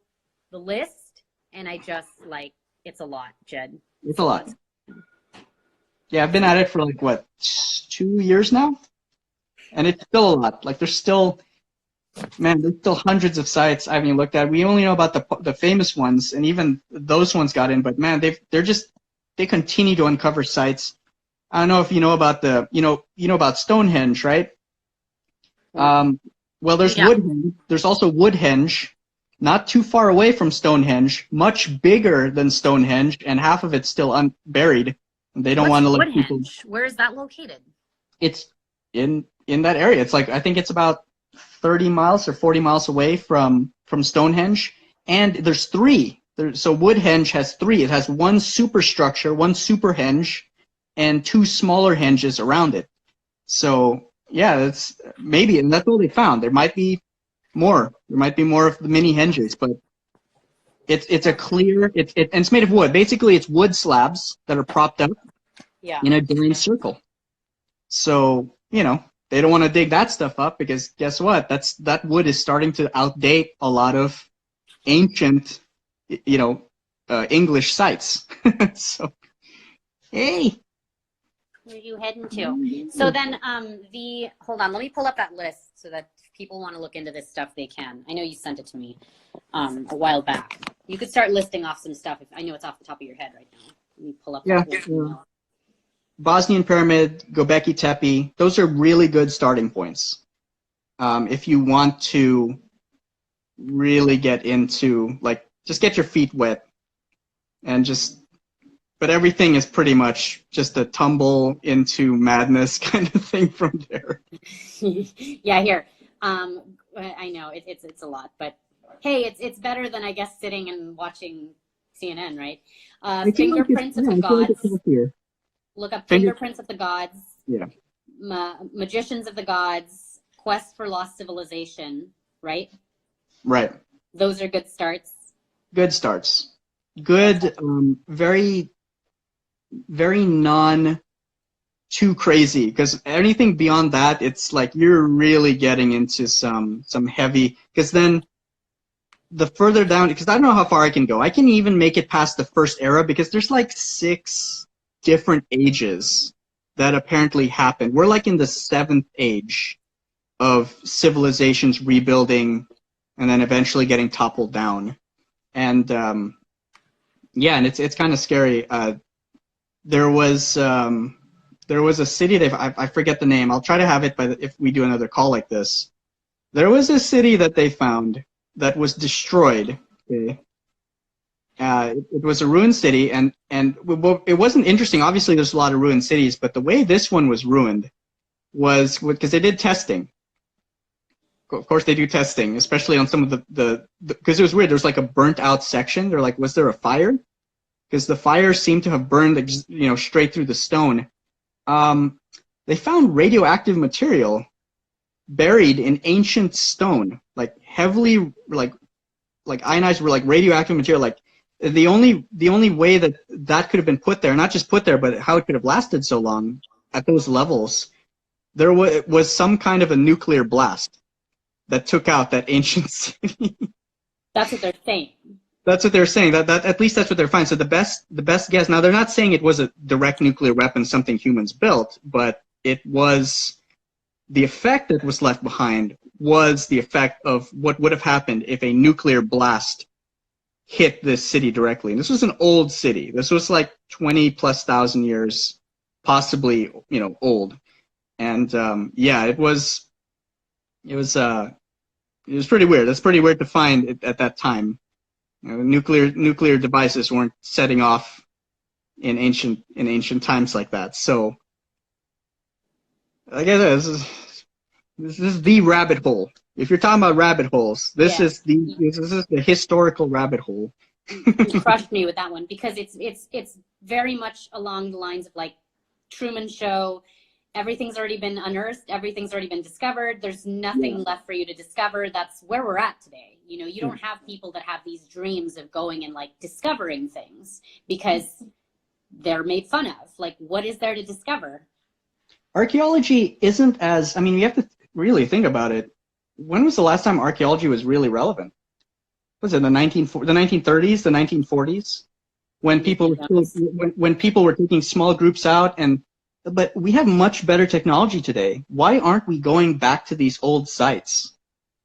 the list, and I just, like, it's a lot, Jed. It's a lot. Yeah, I've been at it for, like, what, 2 years now? And it's still a lot. Like, there's still hundreds of sites I haven't looked at. We only know about the famous ones, and even those ones got in. But man, they continue to uncover sites. I don't know if you know about you know about Stonehenge, right? Well, there's Woodhenge. There's also Woodhenge, not too far away from Stonehenge, much bigger than Stonehenge, and half of it's still unburied. They don't want to let people. Where is that located? It's in that area. It's like, I think it's about 30 miles or 40 miles away from Stonehenge, and there's three. So Woodhenge has three. It has one superstructure, one super henge, and two smaller henges around it. So yeah, that's maybe, and that's all they found. There might be more. There might be more of the mini henges, but it's a clear. And it's made of wood. Basically, it's wood slabs that are propped up in a giant circle. So you know, they don't want to dig that stuff up because guess what? That wood is starting to outdate a lot of ancient, English sites. So, hey. Where are you heading to? So then, hold on, let me pull up that list so that if people want to look into this stuff, they can. I know you sent it to me a while back. You could start listing off some stuff. I know it's off the top of your head right now. Let me pull up that list. Bosnian Pyramid, Göbekli Tepe, those are really good starting points. If you want to really get into, like, just get your feet wet and but everything is pretty much just a tumble into madness kind of thing from there. Yeah, here. I know it's a lot, but hey, it's better than, I guess, sitting and watching CNN, right? Fingerprints of the Gods. Look up Fingerprints of the Gods. Yeah. Magicians of the Gods. Quest for Lost Civilization, right? Right. Those are good starts. Good starts. Good, very, very non too crazy, because anything beyond that, it's like you're really getting into some heavy, because then the further down, because I don't know how far I can go. I can even make it past the first era because there's like 6 different ages that apparently happened. We're like in the 7th age of civilizations rebuilding and then eventually getting toppled down. And yeah, and it's kind of scary. There was a city that I forget the name. I'll try to have it if we do another call like this. There was a city that they found that was destroyed. Okay. It was a ruined city, and it wasn't interesting. Obviously, there's a lot of ruined cities, but the way this one was ruined was because they did testing. Of course, they do testing, especially on some of the because it was weird. There was like a burnt out section. They're like, was there a fire? Because the fire seemed to have burned, straight through the stone. They found radioactive material buried in ancient stone, like heavily, like ionized, like radioactive material. Like the only way that could have been put there, not just put there, but how it could have lasted so long at those levels, there was some kind of a nuclear blast that took out that ancient city. That's what they're saying. That's what they're saying. That at least that's what they're finding. So the best guess. Now they're not saying it was a direct nuclear weapon, something humans built, but it was the effect that was left behind was the effect of what would have happened if a nuclear blast hit this city directly. And this was an old city. This was like 20,000+ years, possibly old. And yeah, it was pretty weird. That's pretty weird to find it at that time. Nuclear devices weren't setting off in ancient times like that. So I guess this is the rabbit hole. If you're talking about rabbit holes, this is the historical rabbit hole. You crushed me with that one because it's very much along the lines of like Truman Show. Everything's already been unearthed. Everything's already been discovered. There's nothing left for you to discover. That's where we're at today. You don't have people that have these dreams of going and like discovering things because they're made fun of. Like, what is there to discover? Archaeology isn't as, you have to really think about it. When was the last time archaeology was really relevant? Was it the 1930s, the 1940s? When people were taking small groups out but we have much better technology today. Why aren't we going back to these old sites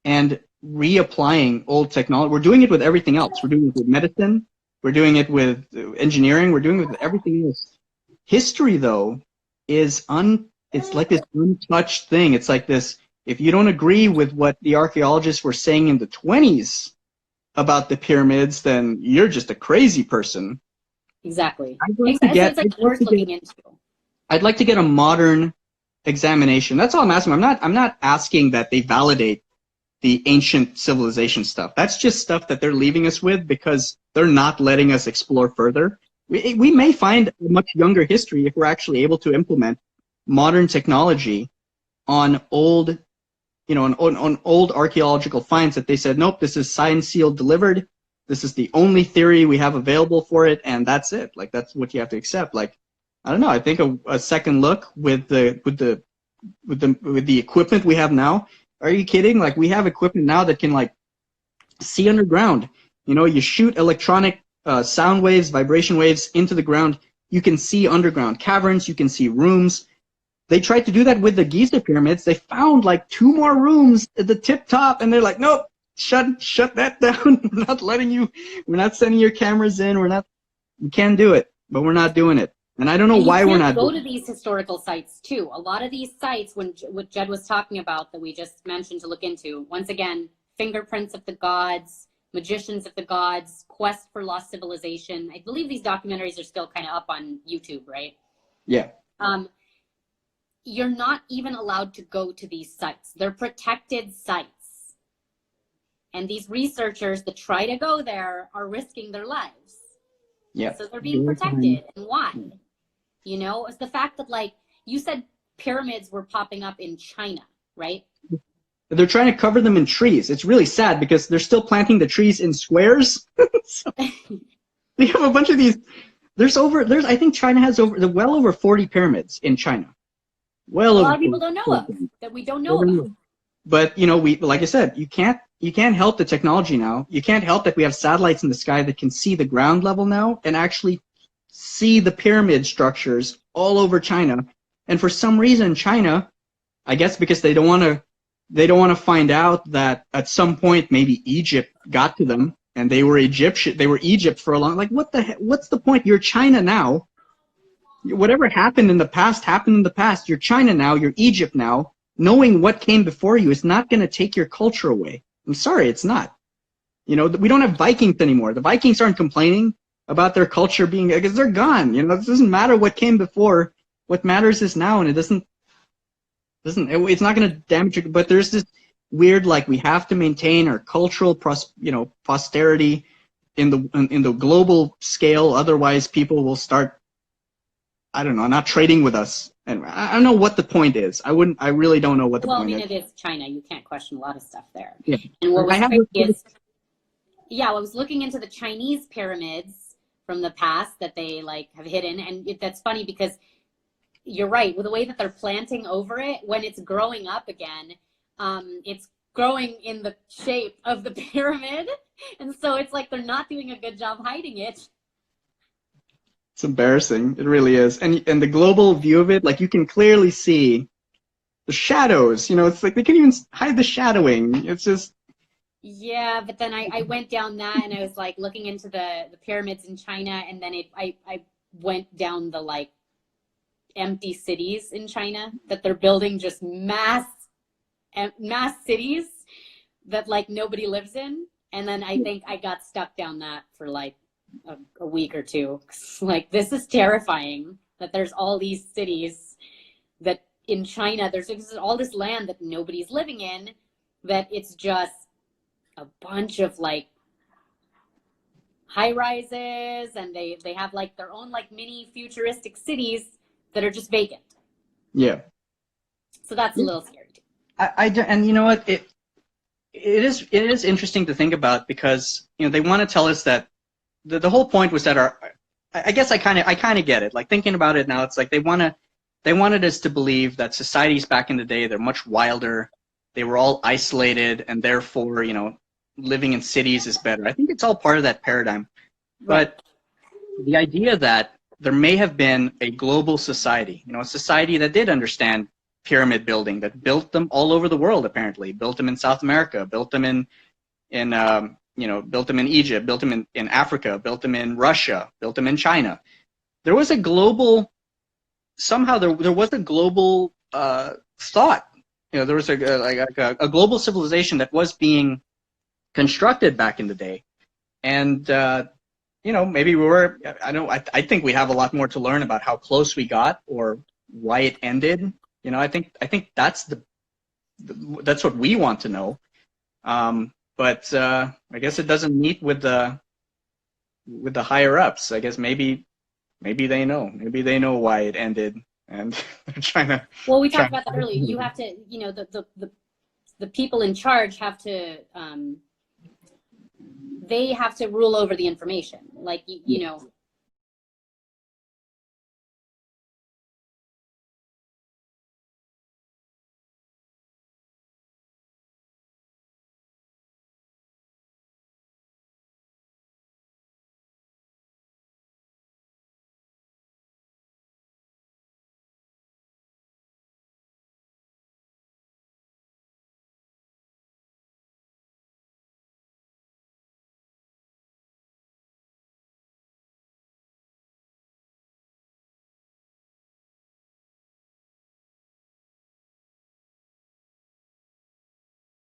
and reapplying old technology? We're doing it with everything else. We're doing it with medicine. We're doing it with engineering. We're doing it with everything else. History, though, it's like this untouched thing. It's like this, if you don't agree with what the archaeologists were saying in the 20s about the pyramids, then you're just a crazy person. Exactly. It's like worth looking into. I'd like to get a modern examination. That's all I'm asking. I'm not asking that they validate the ancient civilization stuff. That's just stuff that they're leaving us with because they're not letting us explore further. We may find a much younger history if we're actually able to implement modern technology on old, on old archaeological finds that they said, nope, this is signed, sealed, delivered. This is the only theory we have available for it, and that's it. Like, that's what you have to accept. Like, I don't know. I think a second look with the with the equipment we have now. Are you kidding? Like, we have equipment now that can like see underground. You know, you shoot electronic sound waves, vibration waves into the ground. You can see underground caverns. You can see rooms. They tried to do that with the Giza pyramids. They found like 2 more rooms at the tip top, and they're like, nope, shut that down. We're not letting you. We're not sending your cameras in. We can't do it, but we're not doing it. And I don't know why we're not. Go to these historical sites too. A lot of these sites, what Jed was talking about, that we just mentioned to look into. Once again, fingerprints of the gods, magicians of the gods, quest for lost civilization. I believe these documentaries are still kind of up on YouTube, right? Yeah. You're not even allowed to go to these sites. They're protected sites. And these researchers that try to go there are risking their lives. Yeah. So they're being protected. And why? You know, it's the fact that, like, you said pyramids were popping up in China, right? They're trying to cover them in trees. It's really sad because they're still planting the trees in squares. So, we have a bunch of these. I think China has well over 40 pyramids in China. Well, a lot of people don't know of, that we don't know about. But, you know, like I said, you can't help the technology now. You can't help that we have satellites in the sky that can see the ground level now and actually see the pyramid structures all over China. And for some reason, China, I guess because they don't want to find out that at some point maybe Egypt got to them and they were Egypt for a long, like, what's the point? You're China now. Whatever happened in the past happened in the past. You're China now, you're Egypt now. Knowing what came before you is not going to take your culture away. I'm sorry, it's not. You know, we don't have Vikings anymore. The Vikings aren't complaining about their culture being, because they're gone. You know, it doesn't matter what came before. What matters is now, and it's not going to damage you. But there's this weird, like, we have to maintain our cultural posterity in the global scale. Otherwise, people will start, I don't know, not trading with us. And I don't know what the point is. I really don't know what the point is. Well, I mean, it is China. You can't question a lot of stuff there. Yeah. And what was crazy is, I was looking into the Chinese pyramids from the past that they, like, have hidden. And that's funny because you're right. With the way that they're planting over it, when it's growing up again, it's growing in the shape of the pyramid. And so it's like they're not doing a good job hiding it. It's embarrassing. It really is. And the global view of it, like, you can clearly see the shadows. You know, it's like they can't even hide the shadowing. It's just. Yeah, but then I went down that and I was like looking into the pyramids in China, and then I went down the, like, empty cities in China that they're building, just mass cities that, like, nobody lives in. And then I think I got stuck down that for like a week or two. Like, this is terrifying that there's all these cities that in China, there's all this land that nobody's living in, that it's just a bunch of, like, high rises, and they have, like, their own, like, mini futuristic cities that are just vacant. Yeah. So that's a little scary too. And you know what, it is interesting to think about, because, you know, they want to tell us that the whole point was that I guess I kind of get it. Like, thinking about it now, it's like they wanted us to believe that societies back in the day, they're much wilder. They were all isolated, and therefore, you know, living in cities is better. I think it's all part of that paradigm. But the idea that there may have been a global society, you know, a society that did understand pyramid building, that built them all over the world, apparently, built them in South America, built them in built them in Egypt, built them in Africa, built them in Russia, built them in China. There was a global, somehow there was a global thought. You know, there was a global civilization that was being constructed back in the day. And, you know, maybe I think we have a lot more to learn about how close we got or why it ended. You know, I think that's that's what we want to know. But I guess it doesn't meet with the higher ups. I guess maybe they know. Maybe they know why it ended, and they're trying to. Well, we talked about that earlier. You have to, you know, the people in charge have to. They have to rule over the information. Like, you know,